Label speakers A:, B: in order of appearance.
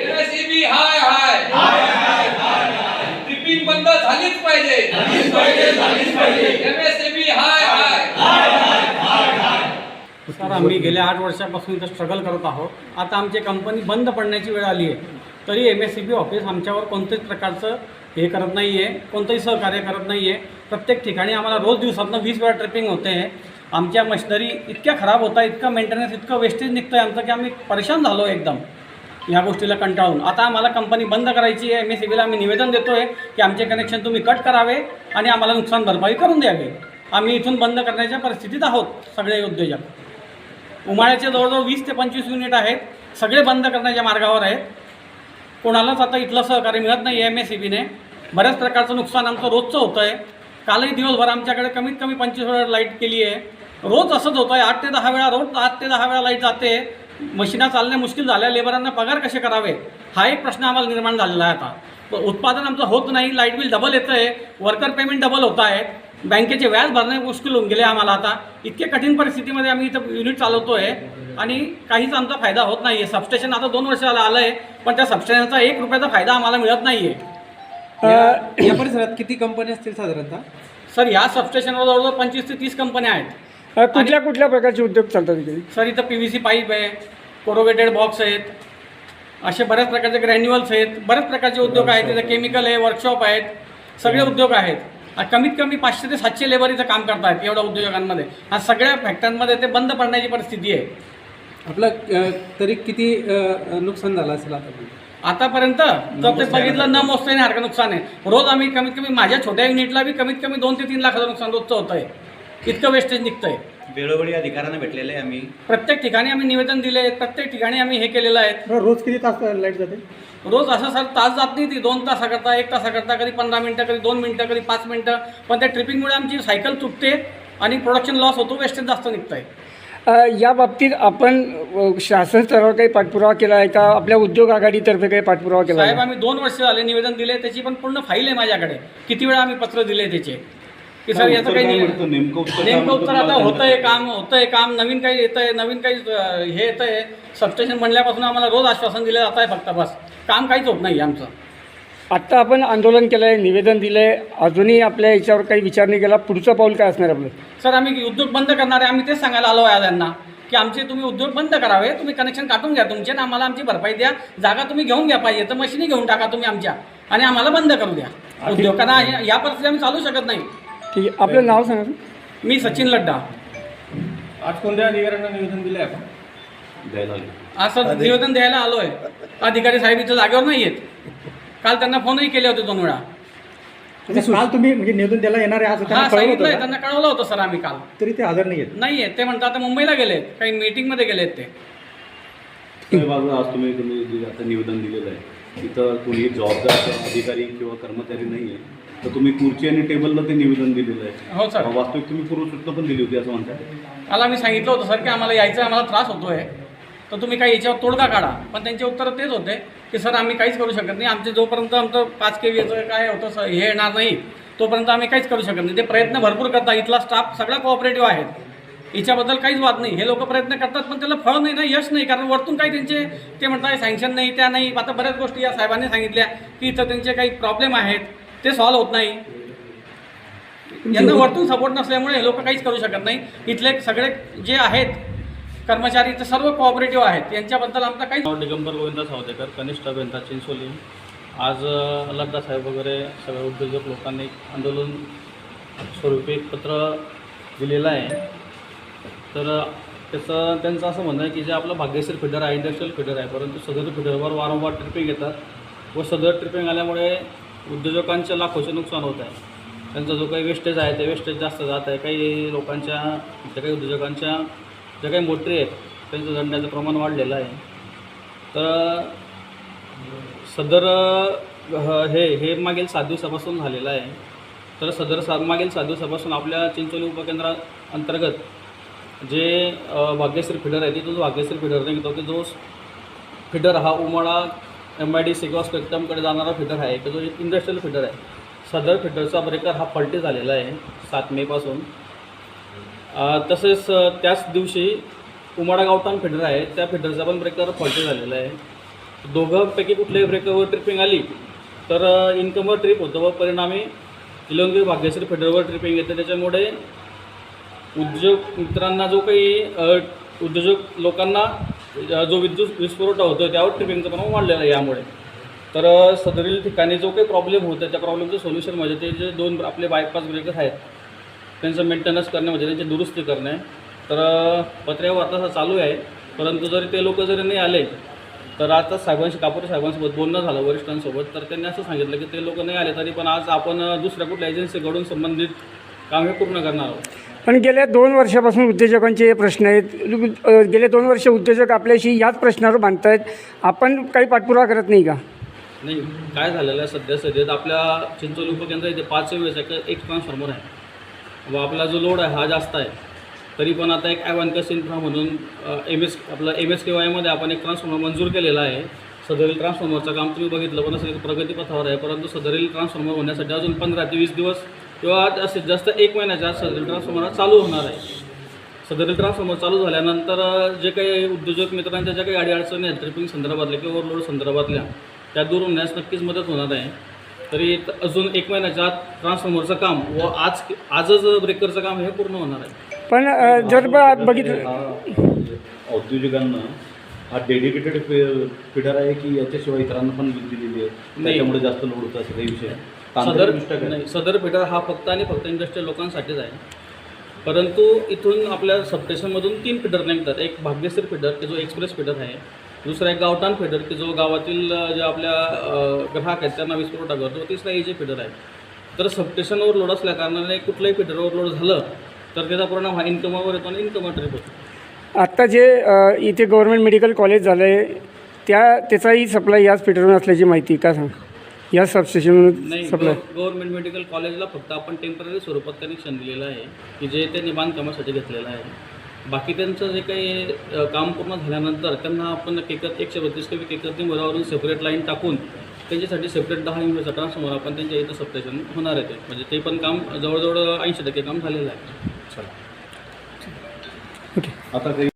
A: MSEB हाय tripping बंद झालीच पाहिजे. MSEB हाय.
B: सर, आम्ही गेल्या 8 वर्षापासून इथं स्ट्रगल करत आहोत. आता आमची कंपनी बंद पडण्याची वेळ आली आहे, तरी MSEB ऑफिस आमच्यावर कोणत्याच प्रकारचं हे करत नाही आहे, कोणतंही सहकार्य करत नाही आहे. प्रत्येक ठिकाणी आम्हाला रोज दिवसातनं 20 वेळा ट्रिपिंग होते आहे. आमच्या मशिनरी इतक्या खराब होत आहे, इतकं मेंटेनन्स, इतकं वेस्टेज निघतं आहे आमचं की आम्ही परेशान झालो एकदम ह्या गोष्टीला कंटाळून. आता आम्हाला कंपनी बंद करायची आहे. MSEBला आम्ही निवेदन देतो आहे की आमचे कनेक्शन तुम्ही कट करावे आणि आम्हाला नुकसान भरपाई करून द्यावी. आम्ही इथून बंद करण्याच्या परिस्थितीत आहोत. सगळे उद्योजक उमाळ्याचे जवळजवळ 20 ते 25 युनिट आहेत, सगळे बंद करण्याच्या मार्गावर आहेत. कोणालाच आता इथलं सहकार्य मिळत नाही आहे. MSEBने बऱ्याच प्रकारचं नुकसान आमचं रोजचं होतं आहे. कालही दिवसभर आमच्याकडे कमीत कमी 25 वेळा लाईट केली आहे. रोज असंच होतं आहे. 8 ते 10 वेळा, रोज 8 ते 10 वेळा लाईट जाते. मशिना चालणे मुश्किल झाल्या. लेबरांना पगार कसे करावे हा एक प्रश्न आम्हाला निर्माण झालेला आहे. आता उत्पादन आमचं होत नाही. लाईट बिल डबल येतं आहे, वर्कर पेमेंट डबल होत आहे, बँकेचे व्याज भरणे मुश्किल होऊन गेले आम्हाला. आता इतके कठीण परिस्थितीमध्ये आम्ही इथं युनिट चालवतो आहे आणि काहीच आमचा फायदा होत नाही आहे. सबस्टेशन आता 2 वर्ष आलं आहे, पण त्या सबस्टेशनचा 1 रुपयाचा फायदा आम्हाला मिळत नाही आहे.
C: या परिसरात किती कंपन्या असतील साधारणतः?
B: सर, ह्या सबस्टेशनवर जवळजवळ 25 ते 30 कंपन्या आहेत.
D: कुठल्या प्रकारचे उद्योग चालतात तिकडे?
B: सर, इथं PVC पाईप आहे, कोरोगेटेड बॉक्स आहेत, असे बऱ्याच प्रकारचे ग्रॅन्युअल्स आहेत, बऱ्याच प्रकारचे उद्योग आहेत. तिथं केमिकल आहे, वर्कशॉप आहेत, सगळे उद्योग आहेत. कमीत कमी 500 ते 700 लेबर इथं काम करत आहेत एवढ्या उद्योगांमध्ये. हा सगळ्या फॅक्टरीमध्ये ते बंद पडण्याची परिस्थिती आहे.
C: आपलं तरी किती नुकसान झालं असेल
B: आतापर्यंत जर ते बघितलं न मोजता येण्यासारखं नुकसान आहे. रोज आम्ही कमीत कमी माझ्या छोट्या युनिटला बी कमीत कमी 2 ते 3 लाखाचं नुकसान रोजचं होतं आहे. इतकं वेस्टेज निघतं आहे.
E: वेळोवेळी अधिकाऱ्यांना भेटलेले आहे आम्ही.
B: प्रत्येक ठिकाणी आम्ही निवेदन दिले आहे, प्रत्येक ठिकाणी आम्ही हे केलेलं आहे.
D: रोज किती तास लाईट जाते?
B: रोज असं सर तास जात नाही, ती 2 तासाकरता, 1 तासाकरता, कधी 15 मिनटं, कधी 2 मिनटं, कधी 5 मिनटं. पण त्या ट्रिपिंगमुळे आमची सायकल चुकते आणि प्रोडक्शन लॉस होतो, वेस्टेज जास्त निघतं आहे.
D: या बाबतीत आपण शासन स्तरावर काही पाठपुरावा केला आहे का? आपल्या उद्योग आघाडीतर्फे काही पाठपुरावा केला आहे?
B: साहेब, आम्ही 2 वर्ष झाले निवेदन दिले, त्याची पण पूर्ण फाईल आहे माझ्याकडे. किती वेळा आम्ही पत्र दिले त्याचे की सर याचं काही नेमकं उत्तर आता होतंय काम, नवीन काही येतं आहे, नवीन काही हे येतं आहे. सबस्टेशन बनल्यापासून आम्हाला रोज आश्वासन दिलं जात आहे, फक्त बस काम काहीच होत नाही आमचं.
D: आत्ता आपण आंदोलन केलं आहे, निवेदन दिलं आहे, अजूनही आपल्या याच्यावर काही विचार नाही केला. पुढचं पाऊल काय असणार आपलं?
B: सर, आम्ही उद्योग बंद करणार आहे. आम्ही तेच सांगायला आलो आहे त्यांना की आमचे तुम्ही उद्योग बंद करावे, तुम्ही कनेक्शन काढून घ्या तुमचे आणि आम्हाला आमची भरपाई द्या. जागा तुम्ही घेऊन घ्या पाहिजे तर मशिनी घेऊन टाका तुम्ही आमच्या आणि आम्हाला बंद करू द्या उद्योग, कारण या परिस्थितीत आम्ही चालू शकत नाही.
D: ठीक आहे, आपलं नाव सांगा.
B: मी सचिन लड्डा.
C: आज कोणत्या अधिकाऱ्यांना निवेदन दिलं आहे आपण?
B: आज सर निवेदन द्यायला आलो आहे. अधिकारी साहेब इथं जागेवर नाही आहेत. काल त्यांना फोनही केले होते 2 वेळा.
D: काल तुम्ही म्हणजे निवेदन द्यायला येणार आहे?
B: हा, सांगितलंय, त्यांना कळवलं होतं सर आम्ही काल.
D: तरी ते हजर नाही
B: नाही आहे ते म्हणतात आता मुंबईला गेलेत, काही मीटिंगमध्ये गेलेत ते.
F: आज तुम्ही जे आता निवेदन दिलेलं आहे तिथं कोणी जबाबदार अधिकारी किंवा कर्मचारी नाही आहे, तर तुम्ही खुर्ची आणि टेबलला ते निवेदन दिलेलं आहे.
B: हो सर,
F: वास्तविक तुम्ही पूर्वसूचना पण दिली होती असं म्हणताय.
B: काल आम्ही सांगितलं होतं सर की आम्हाला यायचं, आम्हाला त्रास होतो आहे, तर तुम्ही काही याच्यावर तोडगा काढा. पण त्यांचे उत्तर तेच होते की सर आम्ही काहीच करू शकत नाही. आमचे जोपर्यंत आमचं 5 KVचं काय होतं हे येणार नाही तोपर्यंत आम्ही काहीच करू शकत नाही. ते प्रयत्न भरपूर करतात. इथला स्टाफ सगळा कोऑपरेटिव्ह आहेत, याच्याबद्दल काहीच वाद नाही. हे लोक प्रयत्न करतात पण त्याला फळ नाही ना, यश नाही. कारण वरतून काही त्यांचे ते म्हणतात सँक्शन नाही, त्या नाही. आता बऱ्याच गोष्टी या साहेबांनी सांगितल्या की इथं त्यांचे काही प्रॉब्लेम आहेत, ते सॉल्व्ह होत नाही. यांना वरतून सपोर्ट नसल्यामुळे हे लोक काहीच करू शकत नाही. इथले सगळे जे आहेत कर्मचारी ते सर्व कोऑपरेटिव्ह आहेत, यांच्याबद्दल आमचा काही.
G: दिगंबर गोविंद सावदेकर, कनिष्ठ अभियंता, चिंचोली. आज लड्डा साहेब वगैरे सगळ्या उद्योजक लोकांनी आंदोलन स्वरूपी पत्र दिलेलं आहे. तर त्यांचं असं म्हणणं आहे की जे आपलं भाग्यश्री फिडर आहे, इंडस्ट्रियल फिडर आहे, परंतु सदर फिडरवर वारंवार ट्रिपिंग येतात व सदर ट्रिपिंग आल्यामुळे उद्योजकांचे लाखोचे नुकसान होत आहे. त्यांचा जो काही वेस्टेज आहे ते वेस्टेज जास्त जात आहे. काही लोकांच्या, काही उद्योजकांच्या ज्या काही मोटरी आहेत त्यांचं जळण्याचं प्रमाण वाढलेलं आहे. तर सदर हे मागील 7 दिवसापासून झालेलं आहे. तर मागील 7 दिवसापासून आपल्या चिंचोली उपकेंद्राअंतर्गत जे भाग्यश्री फिडर आहे तिथून जो भाग्यश्री फिडर निघतो की जो फिडर हा उमाळा MIDC किंवा स्पेक्ट्रमकडे जाणारा फिडर आहे की जो इंडस्ट्रियल फिडर आहे. सदर फिडरचा ब्रेकर हा फॉल्टी झालेला आहे 7 मेपासून. तसेच त्याच दिवशी उमाडा गावठाण फिडर आहे त्या फिडरचा पण ब्रेकर फॉल्टी झालेला आहे. दोघांपैकी कुठल्याही ब्रेकरवर ट्रिपिंग आली तर इन्कमवर ट्रिप होतं व परिणामी इलोंगी भाग्यश्री फिडरवर ट्रिपिंग येते. त्याच्यामुळे उद्योग मित्रांना जो काही उद्योजक लोकांना जो विद्युत वीजपुरवठा होतो त्यावर ट्रिपिंगचं प्रमाण वाढलेलं आहे. यामुळे तर सदरील ठिकाणी जो काही प्रॉब्लेम होतो त्या प्रॉब्लेमचं सोल्युशन म्हणजे ते जे 2 आपले बायपास ब्रेकर आहेत त्यांचं मेंटेनन्स करणे म्हणजे त्यांची दुरुस्ती करणे. तर पत्र्यावर आता चालू आहे, परंतु जरी ते लोक जरी नाही आले तर आता साहेबांशी कापोरे साहेबांसोबत बोलणं झालं वरिष्ठांसोबत. तर त्यांनी असं सांगितलं की ते लोक नाही आले तरी पण आज आपण दुसऱ्या कुठल्या एजन्सीकडून संबंधित काम हे पूर्ण करणार आहोत.
D: पण गेल्या 2 वर्षापासून उद्योजकांचे प्रश्न आहेत. गेले 2 वर्ष उद्योजक आपल्याशी याच प्रश्नावर बांधत आहेत. आपण काही पाठपुरावा करत नाही का?
G: नाही, काय झालेलं आहे सध्या आपल्या चिंचोली उपकेंद्र इथे 5 वेळेस एक ट्रान्सफॉर्मर आहे व आपला जो लोड आहे हा जास्त आहे. तरी पण आता एक ॲव्हान्कस इन्फ्रा म्हणून MSKYमध्ये आपण एक ट्रान्सफॉर्मर मंजूर केलेला आहे. सदरील ट्रान्सफॉर्मरचं काम तुम्ही बघितलं पण असं प्रगतीपथावर आहे, परंतु सदरील ट्रान्सफॉर्मर होण्यासाठी अजून 15 ते 20 दिवस किंवा जास्तीत जास्त 1 महिन्याच्या सदरील ट्रान्सफॉर्मर चालू होणार आहे. सदरील ट्रान्सफॉर्मर चालू झाल्यानंतर जे काही उद्योजक मित्रांच्या ज्या काही अडीअडचणी आहेत ट्रिपिंग संदर्भातल्या किंवा ओव्हरलोड संदर्भातल्या त्या दूर होण्यास नक्कीच मदत होणार आहे. तरी अजून 1 महिन्याच्या आत ट्रान्सफॉर्मरचं काम व आजच ब्रेकरचं काम हे पूर्ण होणार आहे.
D: पण जर बघितलं
F: औद्योगिकांना हा डेडिकेटेड फिडर आहे की याच्याशिवाय इतरांना पण दिलेली आहे त्याच्यामुळे जास्त लोड होतं असं काही विषय
G: सदर फिडर हा फक्त आणि फक्त इंडस्ट्रियल लोकांसाठीच आहे. परंतु इथून आपल्या सबस्टेशनमधून 3 फिडर निघतात. एक भाग्यश्री फिडर की जो एक्सप्रेस फिडर आहे, दुसरा एक गावठाण फिडर की जो गावातील जे आपल्या ग्राहक आहेत त्यांना वीज पुरवठा करतो, तिसरा AG फिडर आहे. तर सबस्टेशनवर लोड असल्या कारणाने कुठल्याही फिडरवर लोड झालं तर त्याचा परिणाम हा इन्कमवर येतो आणि इन्कमवर ट्रिप होतो.
D: आत्ता जे इथे गव्हर्नमेंट मेडिकल कॉलेज झालं आहे त्याचाही सप्लाय याच फिडरवरून असल्याची माहिती का सांग? या सबस्टेशनवरून
G: नाही,
D: सप्लाय
G: गव्हर्नमेंट मेडिकल कॉलेजला फक्त आपण टेम्पररी स्वरूपात कनेक्शन दिलेलं आहे की जे त्यांनी बांधकामासाठी घेतलेलं आहे. बाकी त्यांचं जे काही काम पूर्ण झाल्यानंतर त्यांना आपण 132 kV एकत्रित मुलावरून सेपरेट लाईन टाकून त्यांच्यासाठी सेपरेट 10 MVAचा ट्रान्सफॉर्मर आपण त्यांच्या इथं सबस्टेशन होणार आहे. म्हणजे ते पण काम जवळजवळ 80% काम झालेलं आहे.
F: आता काही